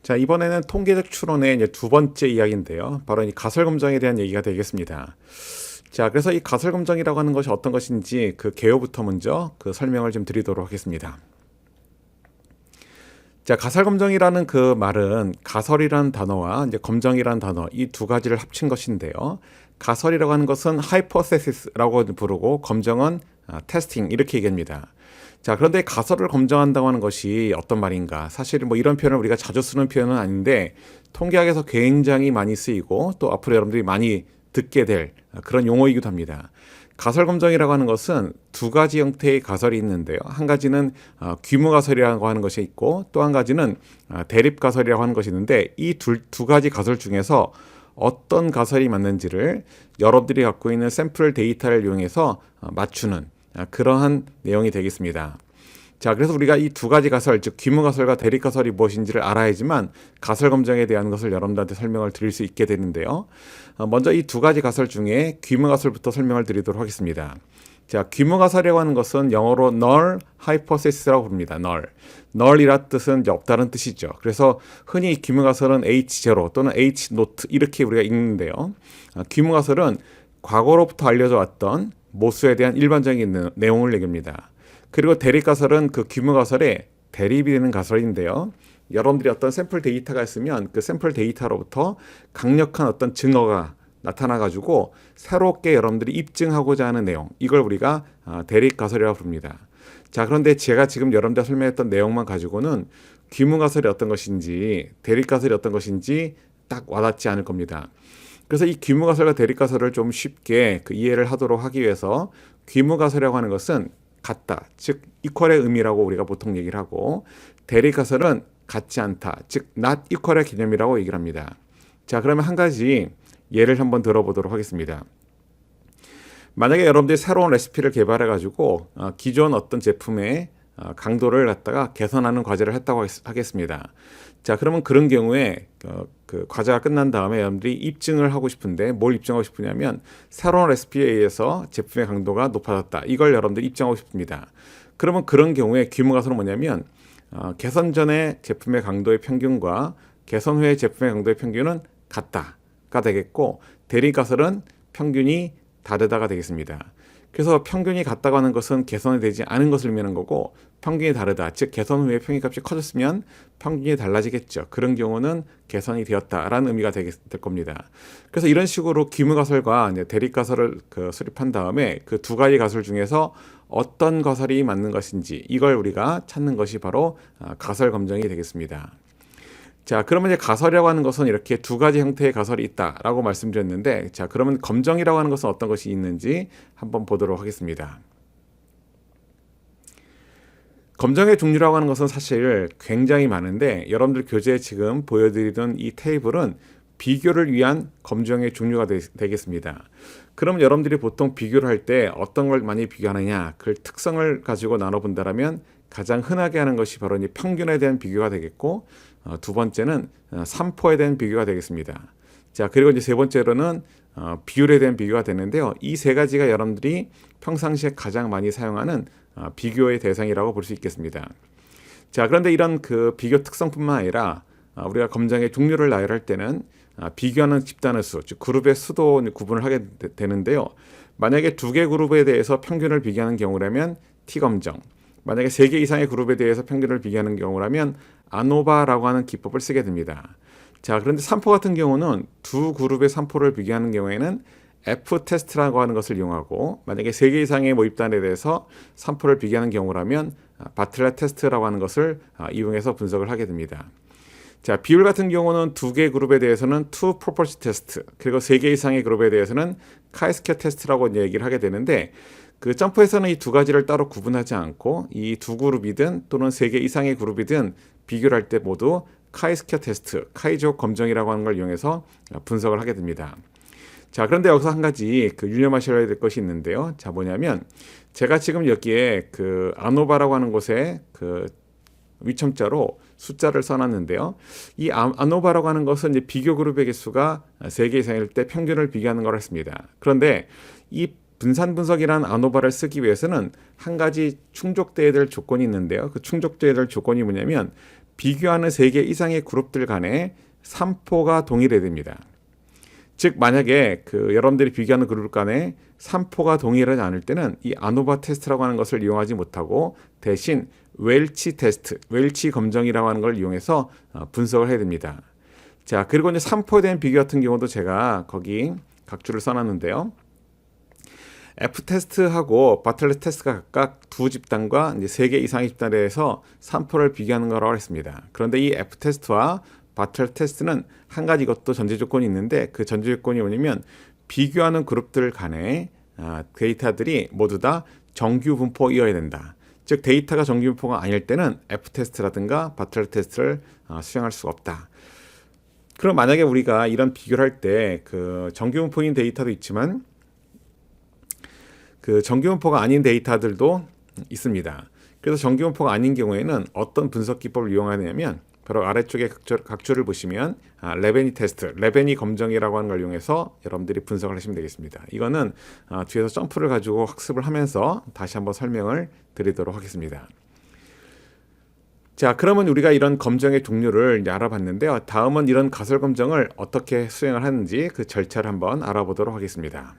자, 이번에는 통계적 추론의 이제 두 번째 이야기인데요. 바로 이 가설 검정에 대한 얘기가 되겠습니다. 자, 그래서 이 가설 검정이라고 하는 것이 어떤 것인지 그 개요부터 먼저 그 설명을 좀 드리도록 하겠습니다. 자, 가설 검정이라는 그 말은 가설이라는 단어와 이제 검정이라는 단어 이 두 가지를 합친 것인데요. 가설이라고 하는 것은 하이포테시스라고 부르고 검정은 테스팅 이렇게 얘기합니다. 자, 그런데 가설을 검증한다고 하는 것이 어떤 말인가? 사실 뭐 이런 표현을 우리가 자주 쓰는 표현은 아닌데 통계학에서 굉장히 많이 쓰이고 또 앞으로 여러분들이 많이 듣게 될 그런 용어이기도 합니다. 가설 검증이라고 하는 것은 두 가지 형태의 가설이 있는데요. 한 가지는 규모 가설이라고 하는 것이 있고 또 한 가지는 대립 가설이라고 하는 것이 있는데 이 두 가지 가설 중에서 어떤 가설이 맞는지를 여러분들이 갖고 있는 샘플 데이터를 이용해서 맞추는 그러한 내용이 되겠습니다. 자, 그래서 우리가 이 두 가지 가설, 즉 규모 가설과 대립 가설이 무엇인지를 알아야지만 가설 검증에 대한 것을 여러분들한테 설명을 드릴 수 있게 되는데요. 먼저 이 두 가지 가설 중에 규모 가설부터 설명을 드리도록 하겠습니다. 자, 규모 가설이라고 하는 것은 영어로 null hypothesis라고 부릅니다. null이라 뜻은 없다는 뜻이죠. 그래서 흔히 규모 가설은 H0 또는 H0 이렇게 우리가 읽는데요. 규모 가설은 과거로부터 알려져 왔던 모수에 대한 일반적인 내용을 얘기합니다. 그리고 대립 가설은 그 규모 가설의 대립이 되는 가설인데요. 여러분들이 어떤 샘플 데이터가 있으면 그 샘플 데이터로부터 강력한 어떤 증거가 나타나가지고 새롭게 여러분들이 입증하고자 하는 내용, 이걸 우리가 대립 가설이라고 부릅니다. 자, 그런데 제가 지금 여러분들 설명했던 내용만 가지고는 규모 가설이 어떤 것인지 대립 가설이 어떤 것인지 딱 와닿지 않을 겁니다. 그래서 이 규모 가설과 대립 가설을 좀 쉽게 그 이해를 하도록 하기 위해서 규모 가설이라고 하는 것은 같다, 즉 이퀄의 의미라고 우리가 보통 얘기를 하고 대립 가설은 같지 않다, 즉 not equal의 개념이라고 얘기를 합니다. 자, 그러면 한 가지 예를 한번 들어보도록 하겠습니다. 만약에 여러분들이 새로운 레시피를 개발해 가지고 기존 어떤 제품의 강도를 갖다가 개선하는 과제를 했다고 하겠습니다. 자, 그러면 그런 경우에 그 과제가 끝난 다음에 여러분들이 입증을 하고 싶은데 뭘 입증하고 싶으냐면 새로운 레시피에 의해서 제품의 강도가 높아졌다. 이걸 여러분들이 입증하고 싶습니다. 그러면 그런 경우에 규모 가설은 뭐냐면 개선 전의 제품의 강도의 평균과 개선 후의 제품의 강도의 평균은 같다가 되겠고 대립 가설은 평균이 다르다가 되겠습니다. 그래서 평균이 같다고 하는 것은 개선이 되지 않은 것을 의미하는 거고 평균이 다르다, 즉 개선 후에 평균값이 커졌으면 평균이 달라지겠죠. 그런 경우는 개선이 되었다라는 의미가 될 겁니다. 그래서 이런 식으로 규모 가설과 대립 가설을 수립한 다음에 그 두 가지 가설 중에서 어떤 가설이 맞는 것인지 이걸 우리가 찾는 것이 바로 가설 검증이 되겠습니다. 자, 그러면 이제 가설이라고 하는 것은 이렇게 두 가지 형태의 가설이 있다라고 말씀드렸는데, 자, 그러면 검정이라고 하는 것은 어떤 것이 있는지 한번 보도록 하겠습니다. 검정의 종류라고 하는 것은 사실 굉장히 많은데 여러분들 교재에 지금 보여드리던 이 테이블은 비교를 위한 검정의 종류가 되겠습니다. 그럼 여러분들이 보통 비교를 할 때 어떤 걸 많이 비교하느냐, 그 특성을 가지고 나눠본다면 가장 흔하게 하는 것이 바로 이 평균에 대한 비교가 되겠고 두 번째는 산포에 대한 비교가 되겠습니다. 자, 그리고 이제 세 번째로는 비율에 대한 비교가 되는데요. 이 세 가지가 여러분들이 평상시에 가장 많이 사용하는 비교의 대상이라고 볼 수 있겠습니다. 자, 그런데 이런 그 비교 특성뿐만 아니라 우리가 검정의 종류를 나열할 때는 비교하는 집단의 수, 즉 그룹의 수도 구분을 하게 되는데요. 만약에 두 개 그룹에 대해서 평균을 비교하는 경우라면 T검정, 만약에 세 개 이상의 그룹에 대해서 평균을 비교하는 경우라면 아노바라고 하는 기법을 쓰게 됩니다. 자, 그런데 산포 같은 경우는 두 그룹의 산포를 비교하는 경우에는 F 테스트라고 하는 것을 이용하고 만약에 세 개 이상의 모집단에 대해서 산포를 비교하는 경우라면 바틀렛 테스트라고 하는 것을 이용해서 분석을 하게 됩니다. 자, 비율 같은 경우는 두 개 그룹에 대해서는 투 프로포티 테스트, 그리고 세 개 이상의 그룹에 대해서는 카이스케어 테스트라고 이제 얘기를 하게 되는데 그 점프에서는 이 두 가지를 따로 구분하지 않고 이 두 그룹이든 또는 세 개 이상의 그룹이든 비교를 할 때 모두 카이스케어 테스트, 카이조 검정이라고 하는 걸 이용해서 분석을 하게 됩니다. 자, 그런데 여기서 한 가지 유념하셔야 될 것이 있는데요. 자, 뭐냐면 제가 지금 여기에 그 아노바라고 하는 곳에 그 위첨자로 숫자를 써놨는데요. 이 아노바라고 하는 것은 이제 비교 그룹의 개수가 3개 이상일 때 평균을 비교하는 걸 했습니다. 그런데 이 분산 분석이라는 아노바를 쓰기 위해서는 한 가지 충족돼야 될 조건이 있는데요. 그 충족돼야 될 조건이 뭐냐면 비교하는 3개 이상의 그룹들 간에 산포가 동일해야 됩니다. 즉 만약에 여러분들이 비교하는 그룹 간에 산포가 동일하지 않을 때는 이 아노바 테스트라고 하는 것을 이용하지 못하고 대신 웰치 테스트, 웰치 검정이라고 하는 걸 이용해서 분석을 해야 됩니다. 자, 그리고 이제 산포에 대한 비교 같은 경우도 제가 거기 각주를 써놨는데요. F 테스트하고 바틀렛 테스트가 각각 두 집단과 이제 3개 이상의 집단에 대해서 산포를 비교하는 거라고 했습니다. 그런데 이 F 테스트와 바틀렛 테스트는 한 가지 이것도 전제 조건이 있는데 그 전제 조건이 뭐냐면 비교하는 그룹들 간의 데이터들이 모두 다 정규 분포이어야 된다. 즉 데이터가 정규 분포가 아닐 때는 F 테스트라든가 바틀렛 테스트를 수행할 수가 없다. 그럼 만약에 우리가 이런 비교를 할 때 정규 분포인 데이터도 있지만 정규 분포가 아닌 데이터들도 있습니다. 그래서 정규 분포가 아닌 경우에는 어떤 분석 기법을 이용하냐면 바로 아래쪽에 각주를 보시면 레베니 테스트, 레베니 검정이라고 하는 걸 이용해서 여러분들이 분석을 하시면 되겠습니다. 이거는 뒤에서 점프를 가지고 학습을 하면서 다시 한번 설명을 드리도록 하겠습니다. 자, 그러면 우리가 이런 검정의 종류를 이제 알아봤는데요. 다음은 이런 가설 검정을 어떻게 수행을 하는지 그 절차를 한번 알아보도록 하겠습니다.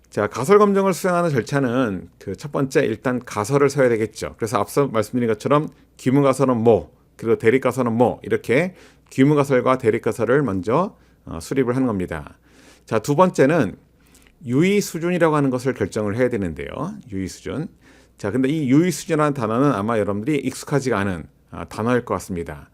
자, 가설 검정을 수행하는 절차는 첫 번째 일단 가설을 써야 되겠죠. 그래서 앞서 말씀드린 것처럼 귀문 가설은 뭐, 그리고 대립 가설은 뭐, 이렇게 귀문 가설과 대립 가설을 먼저 수립을 하는 겁니다. 자, 두 번째는 유의 수준이라고 하는 것을 결정을 해야 되는데요. 유의 수준. 자, 근데 이 유의 수준이라는 단어는 아마 여러분들이 익숙하지가 않은 단어일 것 같습니다.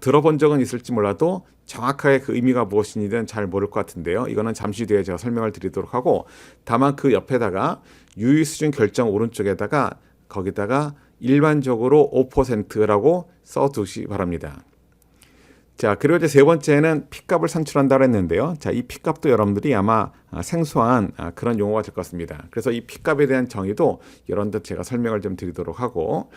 들어본 적은 있을지 몰라도 정확하게 그 의미가 무엇인지는 잘 모를 것 같은데요. 이거는 잠시 뒤에 제가 설명을 드리도록 하고, 다만 그 옆에다가 유의 수준 결정 오른쪽에다가 거기다가 일반적으로 5%라고 써두시기 바랍니다. 자, 그리고 이제 세 번째는 P값을 산출한다고 했는데요. 자, 이 P값도 여러분들이 아마 생소한 그런 용어가 될 것 같습니다. 그래서 이 P값에 대한 정의도 여러분들 제가 설명을 좀 드리도록 하고,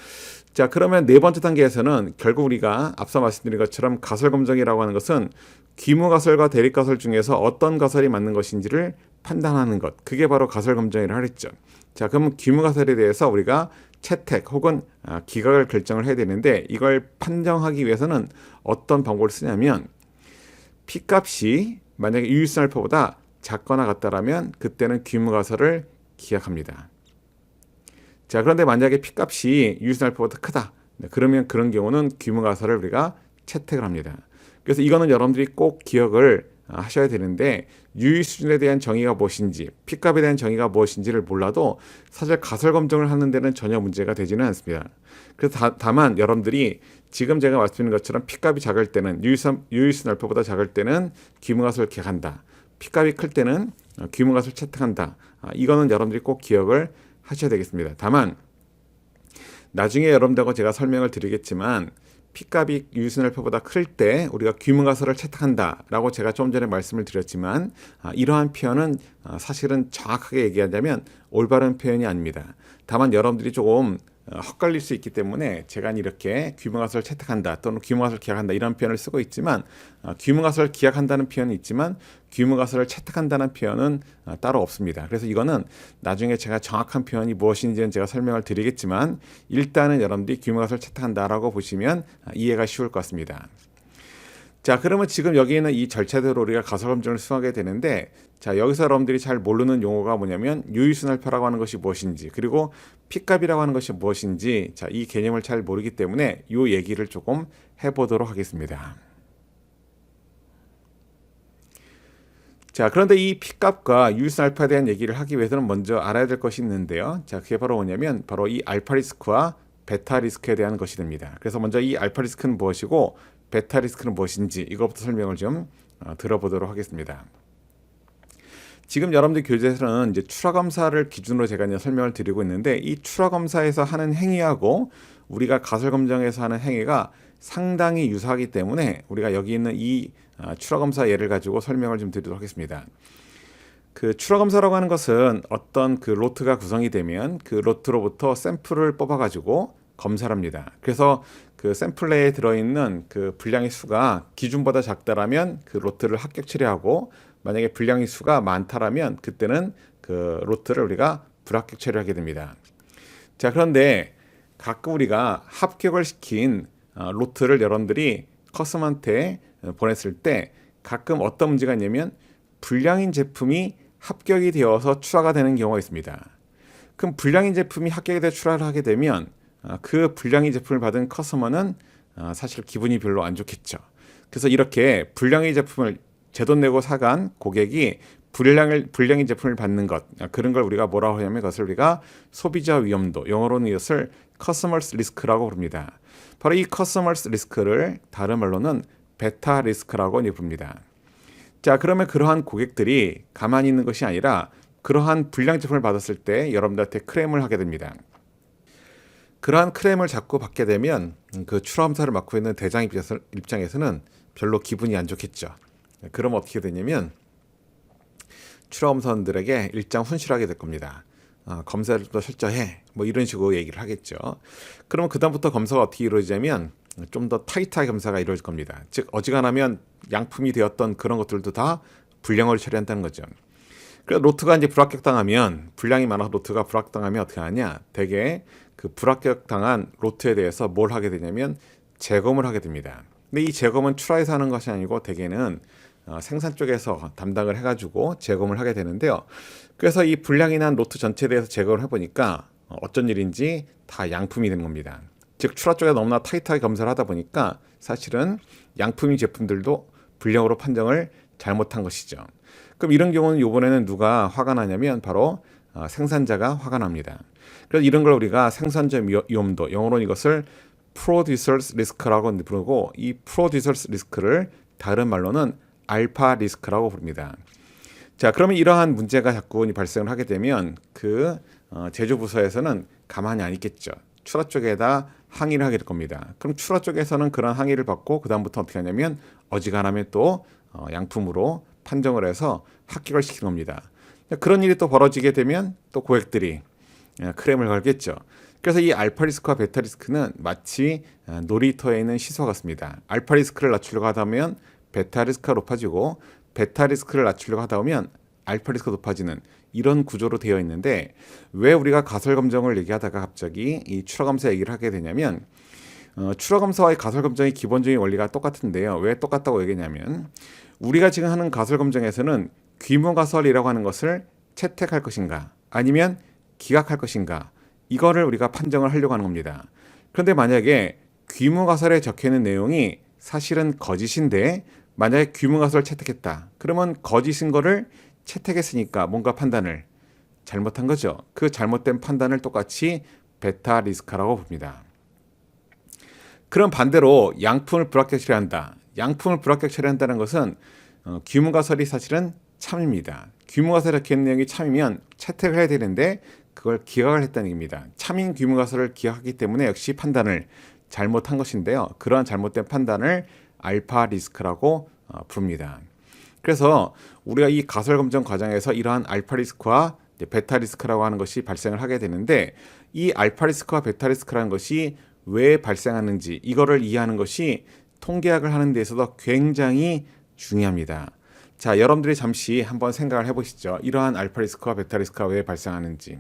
자, 그러면 네 번째 단계에서는 결국 우리가 앞서 말씀드린 것처럼 가설 검정이라고 하는 것은 귀무 가설과 대립 가설 중에서 어떤 가설이 맞는 것인지를 판단하는 것, 그게 바로 가설 검정이라고 하겠죠. 자, 그럼 귀무 가설에 대해서 우리가 채택 혹은 기각을 결정을 해야 되는데, 이걸 판정하기 위해서는 어떤 방법을 쓰냐면 P값이 만약에 유의선 알파보다 작거나 같다라면 그때는 귀무 가설을 기각합니다. 자, 그런데 만약에 P값이 유의선 알파보다 크다, 그러면 그런 경우는 귀무 가설을 우리가 채택을 합니다. 그래서 이거는 여러분들이 꼭 기억을 하셔야 되는데, 유의 수준에 대한 정의가 무엇인지, P값에 대한 정의가 무엇인지를 몰라도 사실 가설 검정을 하는 데는 전혀 문제가 되지는 않습니다. 그래서 다만 여러분들이 지금 제가 말씀드린 것처럼 P값이 작을 때는 유의수준 알파보다 작을 때는 귀무 가설을 기각한다. P값이 클 때는 귀무 가설을 채택한다. 이거는 여러분들이 꼭 기억을 하셔야 되겠습니다. 다만 나중에 여러분들하고 제가 설명을 드리겠지만 P값이 유의수준 알파보다 클 때 우리가 귀문 가설을 채택한다라고 제가 좀 전에 말씀을 드렸지만 이러한 표현은 사실은 정확하게 얘기하자면 올바른 표현이 아닙니다. 다만 여러분들이 조금 헛갈릴 수 있기 때문에 제가 이렇게 귀문 가설을 채택한다 또는 귀문 가설을 기각한다 이런 표현을 쓰고 있지만, 귀문 가설을 기각한다는 표현은 있지만 귀문 가설을 채택한다는 표현은 따로 없습니다. 그래서 이거는 나중에 제가 정확한 표현이 무엇인지는 제가 설명을 드리겠지만 일단은 여러분들이 귀문 가설을 채택한다라고 보시면 이해가 쉬울 것 같습니다. 자, 그러면 지금 여기 있는 이 절차대로 우리가 가설 검증을 수행하게 되는데, 자, 여기서 여러분들이 잘 모르는 용어가 뭐냐면 유의수준 알파라고 하는 것이 무엇인지, 그리고 P값이라고 하는 것이 무엇인지, 자, 이 개념을 잘 모르기 때문에 이 얘기를 조금 해보도록 하겠습니다. 자, 그런데 이 P값과 유의수준 알파에 대한 얘기를 하기 위해서는 먼저 알아야 될 것이 있는데요. 자, 그게 바로 뭐냐면 바로 이 알파 리스크와 베타 리스크에 대한 것이 됩니다. 그래서 먼저 이 알파 리스크는 무엇이고 베타 리스크는 무엇인지 이것부터 설명을 좀 들어보도록 하겠습니다. 지금 여러분들 교재에서는 이제 추락 검사를 기준으로 제가 이제 설명을 드리고 있는데, 이 추락 검사에서 하는 행위하고 우리가 가설 검정에서 하는 행위가 상당히 유사하기 때문에 우리가 여기 있는 이 추락 검사 예를 가지고 설명을 좀 드리도록 하겠습니다. 그 추락 검사라고 하는 것은 어떤 그 로트가 구성이 되면 그 로트로부터 샘플을 뽑아 가지고 검사를 합니다. 그래서 그 샘플 내에 들어있는 그 분량의 수가 기준보다 작다라면 그 로트를 합격 처리하고, 만약에 분량의 수가 많다라면 그때는 그 로트를 우리가 불합격 처리하게 됩니다. 자, 그런데 가끔 우리가 합격을 시킨 로트를 여러분들이 커스텀한테 보냈을 때 가끔 어떤 문제가 있냐면 불량인 제품이 합격이 되어서 출하가 되는 경우가 있습니다. 그럼 불량인 제품이 합격이 되어 출하를 하게 되면 그 불량인 제품을 받은 커스터머는 사실 기분이 별로 안 좋겠죠. 그래서 이렇게 불량인 제품을 제 돈 내고 사간 고객이 불량인 제품을 받는 것, 그런 걸 우리가 뭐라고 하냐면 그것을 우리가 소비자 위험도, 영어로는 이것을 커스터머스 리스크라고 부릅니다. 바로 이 커스터머스 리스크를 다른 말로는 베타 리스크라고 부릅니다. 자, 그러면 그러한 고객들이 가만히 있는 것이 아니라 그러한 불량 제품을 받았을 때 여러분들한테 클레임을 하게 됩니다. 그러한 클레임을 자꾸 받게 되면 그 출하검사를 맡고 있는 대장 입장에서는 별로 기분이 안 좋겠죠. 그럼 어떻게 되냐면 출하검사원들에게 일장 훈시하게 될 겁니다. 검사를 더 철저해, 뭐 이런 식으로 얘기를 하겠죠. 그러면 그다음부터 검사가 어떻게 이루어지냐면 좀 더 타이트하게 검사가 이루어질 겁니다. 즉 어지간하면 양품이 되었던 그런 것들도 다 불량을 처리한다는 거죠. 그래서 로트가 이제 불합격당하면, 불량이 많아서 로트가 불합격당하면 어떻게 하냐? 대개 그 불합격당한 로트에 대해서 뭘 하게 되냐면 재검을 하게 됩니다. 근데 이 재검은 출하에서 하는 것이 아니고 대개는 생산 쪽에서 담당을 해가지고 재검을 하게 되는데요. 그래서 이 불량이 난 로트 전체에 대해서 재검을 해보니까 어쩐 일인지 다 양품이 된 겁니다. 즉 출하 쪽에 너무나 타이트하게 검사를 하다 보니까 사실은 양품인 제품들도 불량으로 판정을 잘못한 것이죠. 그럼 이런 경우는 이번에는 누가 화가 나냐면 바로 생산자가 화가 납니다. 그래서 이런 걸 우리가 생산자 위험도, 영어로는 이것을 Producers Risk라고 부르고, 이 Producers Risk를 다른 말로는 알파 리스크라고 부릅니다. 자, 그러면 이러한 문제가 자꾸 발생을 하게 되면 그 제조부서에서는 가만히 안 있겠죠. 출하 쪽에다 항의를 하게 될 겁니다. 그럼 출하 쪽에서는 그런 항의를 받고 그다음부터 어떻게 하냐면 어지간하면 또 양품으로 판정을 해서 합격을 시키는 겁니다. 그런 일이 또 벌어지게 되면 또 고객들이 클레임을 걸겠죠. 그래서 이 알파 리스크와 베타 리스크는 마치 놀이터에 있는 시소 같습니다. 알파 리스크를 낮추려고 하다 보면 베타 리스크가 높아지고, 베타 리스크를 낮추려고 하다 보면 알파 리스크가 높아지는 이런 구조로 되어 있는데, 왜 우리가 가설 검정을 얘기하다가 갑자기 이 출하 검사 얘기를 하게 되냐면 출하 검사와 가설 검정의 기본적인 원리가 똑같은데요. 왜 똑같다고 얘기냐면 우리가 지금 하는 가설 검정에서는 규모 가설이라고 하는 것을 채택할 것인가 아니면 기각할 것인가, 이거를 우리가 판정을 하려고 하는 겁니다. 그런데 만약에 규모 가설에 적혀 있는 내용이 사실은 거짓인데 만약에 규모 가설을 채택했다. 그러면 거짓인 거를 채택했으니까 뭔가 판단을 잘못한 거죠. 그 잘못된 판단을 똑같이 베타 리스크라고 봅니다. 그럼 반대로 양품을 불합격 처리한다. 양품을 불합격 처리한다는 것은 규모 가설이 사실은 참입니다. 규모 가설에 적혀있는 내용이 참이면 채택을 해야 되는데 그걸 기각을 했다는 얘기입니다. 참인 규모 가설을 기각하기 때문에 역시 판단을 잘못한 것인데요. 그러한 잘못된 판단을 알파 리스크라고 부릅니다. 그래서 우리가 이 가설 검정 과정에서 이러한 알파 리스크와 베타 리스크라고 하는 것이 발생을 하게 되는데, 이 알파 리스크와 베타 리스크라는 것이 왜 발생하는지 이거를 이해하는 것이 통계학을 하는 데 있어서 굉장히 중요합니다. 자, 여러분들이 잠시 한번 생각을 해보시죠. 이러한 알파 리스크와 베타 리스크가 왜 발생하는지.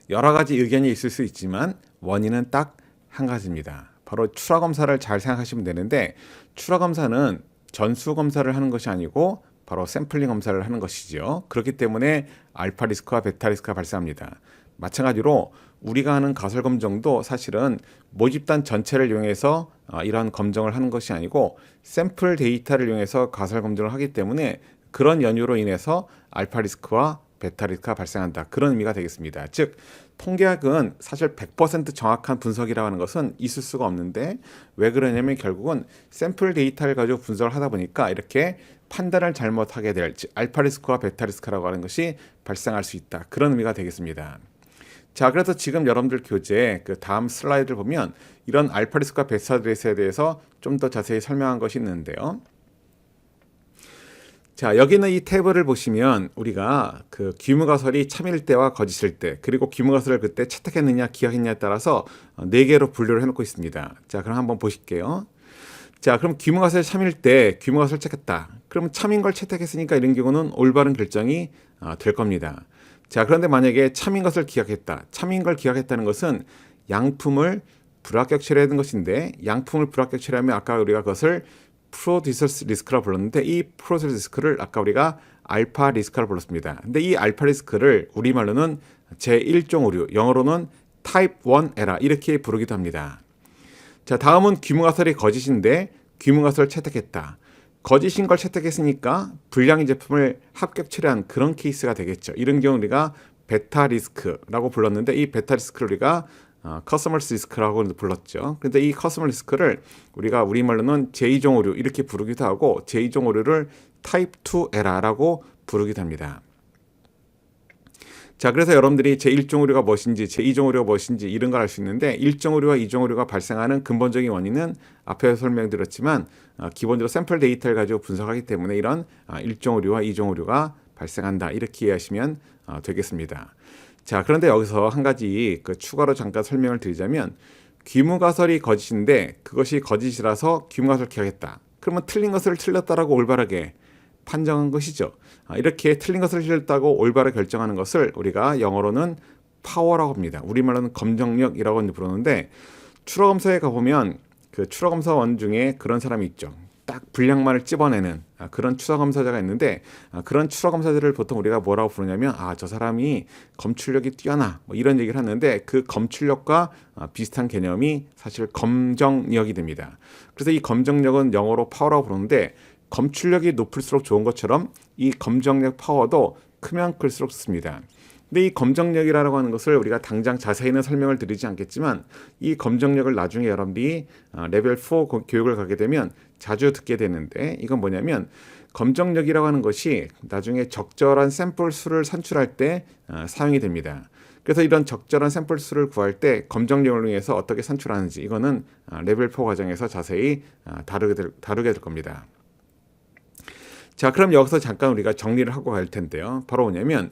여러 가지 의견이 있을 수 있지만 원인은 딱 한 가지입니다. 바로 출하 검사를 잘 생각하시면 되는데, 출하 검사는 전수 검사를 하는 것이 아니고 바로 샘플링 검사를 하는 것이죠. 그렇기 때문에 알파 리스크와 베타 리스크가 발생합니다. 마찬가지로 우리가 하는 가설 검정도 사실은 모집단 전체를 이용해서 이러한 검정을 하는 것이 아니고 샘플 데이터를 이용해서 가설 검정을 하기 때문에 그런 연유로 인해서 알파 리스크와 베타 리스크가 발생한다. 그런 의미가 되겠습니다. 즉 통계학은 사실 100% 정확한 분석이라고 하는 것은 있을 수가 없는데, 왜 그러냐면 결국은 샘플 데이터를 가지고 분석을 하다 보니까 이렇게 판단을 잘못하게 될 알파 리스크와 베타 리스크라고 하는 것이 발생할 수 있다. 그런 의미가 되겠습니다. 자, 그래서 지금 여러분들 교재 그 다음 슬라이드를 보면 이런 알파 리스크와 베타 리스크에 대해서 좀 더 자세히 설명한 것이 있는데요. 자, 여기는 이 탭을 보시면 우리가 그 규모 가설이 참일 때와 거짓일 때, 그리고 규모 가설을 그때 채택했느냐 기각했느냐에 따라서 4개로 분류를 해놓고 있습니다. 자, 그럼 한번 보실게요. 자, 그럼 규모 가설이 참일 때 규모 가설을 채택했다. 그럼 참인 걸 채택했으니까 이런 경우는 올바른 결정이 될 겁니다. 자, 그런데 만약에 참인 것을 기약했다. 참인 걸 기약했다는 것은 양품을 불합격 처리하는 것인데, 양품을 불합격 처리하면 아까 우리가 그것을 프로듀서스 리스크라고 불렀는데, 이 프로듀서스 리스크를 아까 우리가 알파 리스크라고 불렀습니다. 근데 이 알파 리스크를 우리말로는 제1종 오류, 영어로는 타입 1 에러 이렇게 부르기도 합니다. 자, 다음은 귀무가설이 거짓인데 귀무가설을 채택했다. 거짓인 걸 채택했으니까 불량인 제품을 합격 처리한 그런 케이스가 되겠죠. 이런 경우 우리가 베타 리스크라고 불렀는데, 이 베타 리스크를 우리가 커스터머스 리스크라고 불렀죠. 근데 이 커스터머 리스크를 우리가 우리말로는 제2종 오류 이렇게 부르기도 하고, 제2종 오류를 타입 2 에러라고 부르기도 합니다. 자, 그래서 여러분들이 제1종 오류가 무엇인지, 제2종 오류가 무엇인지 이런 걸 알 수 있는데, 1종 오류와 2종 오류가 발생하는 근본적인 원인은 앞에서 설명드렸지만 기본적으로 샘플 데이터를 가지고 분석하기 때문에 이런 1종 오류와 2종 오류가 발생한다 이렇게 이해하시면 되겠습니다. 자, 그런데 여기서 한 가지 추가로 잠깐 설명을 드리자면, 귀무가설이 거짓인데 그것이 거짓이라서 귀무가설을 기각했다. 그러면 틀린 것을 틀렸다라고 올바르게 판정한 것이죠. 이렇게 틀린 것을 틀렸다고 올바르게 결정하는 것을 우리가 영어로는 파워라고 합니다. 우리말로는 검정력이라고 부르는데, 추러검사에 가보면 그 추러검사원 중에 그런 사람이 있죠. 딱 분량만을 찝어내는 그런 추러검사자가 있는데, 그런 추러검사들을 보통 우리가 뭐라고 부르냐면, 저 사람이 검출력이 뛰어나 뭐 이런 얘기를 하는데, 그 검출력과 비슷한 개념이 사실 검정력이 됩니다. 그래서 이 검정력은 영어로 파워라고 부르는데, 검출력이 높을수록 좋은 것처럼 이 검정력 파워도 크면 클수록 좋습니다. 근데 이 검정력이라고 하는 것을 우리가 당장 자세히는 설명을 드리지 않겠지만, 이 검정력을 나중에 여러분들이 레벨 4 교육을 가게 되면 자주 듣게 되는데, 이건 뭐냐면 검정력이라고 하는 것이 나중에 적절한 샘플 수를 산출할 때 사용이 됩니다. 그래서 이런 적절한 샘플 수를 구할 때 검정력을 이용해서 어떻게 산출하는지, 이거는 레벨 4 과정에서 자세히 다루게 될 겁니다. 자, 그럼 여기서 잠깐 우리가 정리를 하고 갈 텐데요. 바로 뭐냐면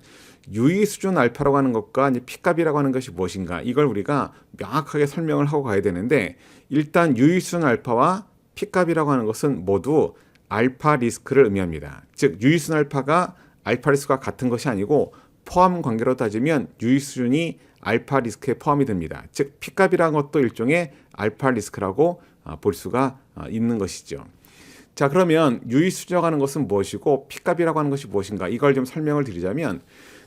유의 수준 알파라고 하는 것과 P값이라고 하는 것이 무엇인가, 이걸 우리가 명확하게 설명을 하고 가야 되는데, 일단 유의 수준 알파와 P값이라고 하는 것은 모두 알파 리스크를 의미합니다. 즉 유의 수준 알파가 알파 리스크가 같은 것이 아니고, 포함 관계로 따지면 유의 수준이 알파 리스크에 포함이 됩니다. 즉 P값이라는 것도 일종의 알파 리스크라고 볼 수가 있는 것이죠. 자, 그러면 유의 수준이라고 하는 것은 무엇이고 P값이라고 하는 것이 무엇인가, 이걸 좀 설명을 드리자면,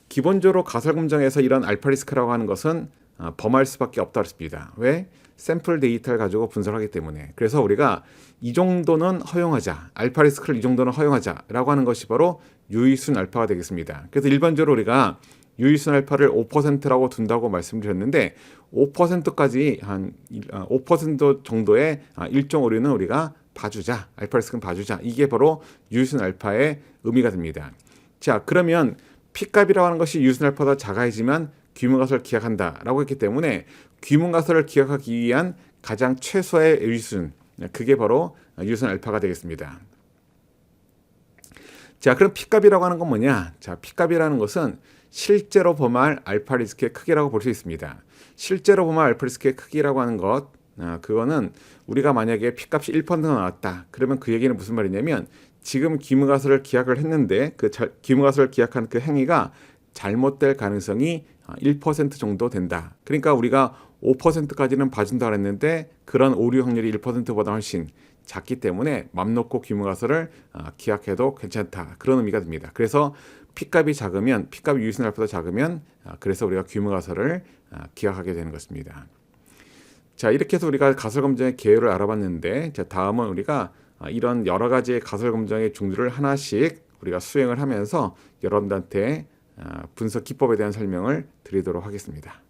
기본적으로 가설 검정에서 이런 알파 리스크라고 하는 것은 범할 수밖에 없다고 했습니다. 왜? 샘플 데이터를 가지고 분석하기 때문에. 그래서 우리가 이 정도는 허용하자, 알파 리스크를 이 정도는 허용하자라고 하는 것이 바로 유의 수준 알파가 되겠습니다. 그래서 일반적으로 우리가 유의 수준 알파를 5%라고 둔다고 말씀드렸는데, 5%까지 한 5% 정도의 일종 오류는 우리가 봐주자, 알파 리스크는 봐주자, 이게 바로 유의수준 알파의 의미가 됩니다. 자, 그러면 P값이라고 하는 것이 유의수준 알파보다 작아야지만 귀문가설을 기약한다라고 했기 때문에, 귀문가설을 기약하기 위한 가장 최소의 유의수준, 그게 바로 유의수준 알파가 되겠습니다. 자, 그럼 P값이라고 하는 건 뭐냐? 자, P값이라는 것은 실제로 범할 알파 리스크의 크기라고 볼 수 있습니다. 실제로 범할 알파 리스크의 크기라고 하는 것, 그거는 우리가 만약에 P값이 1%가 나왔다. 그러면 그 얘기는 무슨 말이냐면, 지금 귀무가설을 기약을 했는데 그 귀무가설을 기약한 그 행위가 잘못될 가능성이 1% 정도 된다. 그러니까 우리가 5%까지는 봐준다고 했는데 그런 오류 확률이 1%보다 훨씬 작기 때문에 맘 놓고 귀무가설을 기약해도 괜찮다. 그런 의미가 됩니다. 그래서 P값이 작으면, P값이 유의수준 알파보다 작으면 그래서 우리가 귀무가설을 기약하게 되는 것입니다. 자, 이렇게 해서 우리가 가설 검정의 개요를 알아봤는데, 자, 다음은 우리가 이런 여러 가지의 가설 검정의 종류를 하나씩 우리가 수행을 하면서 여러분들한테 분석 기법에 대한 설명을 드리도록 하겠습니다.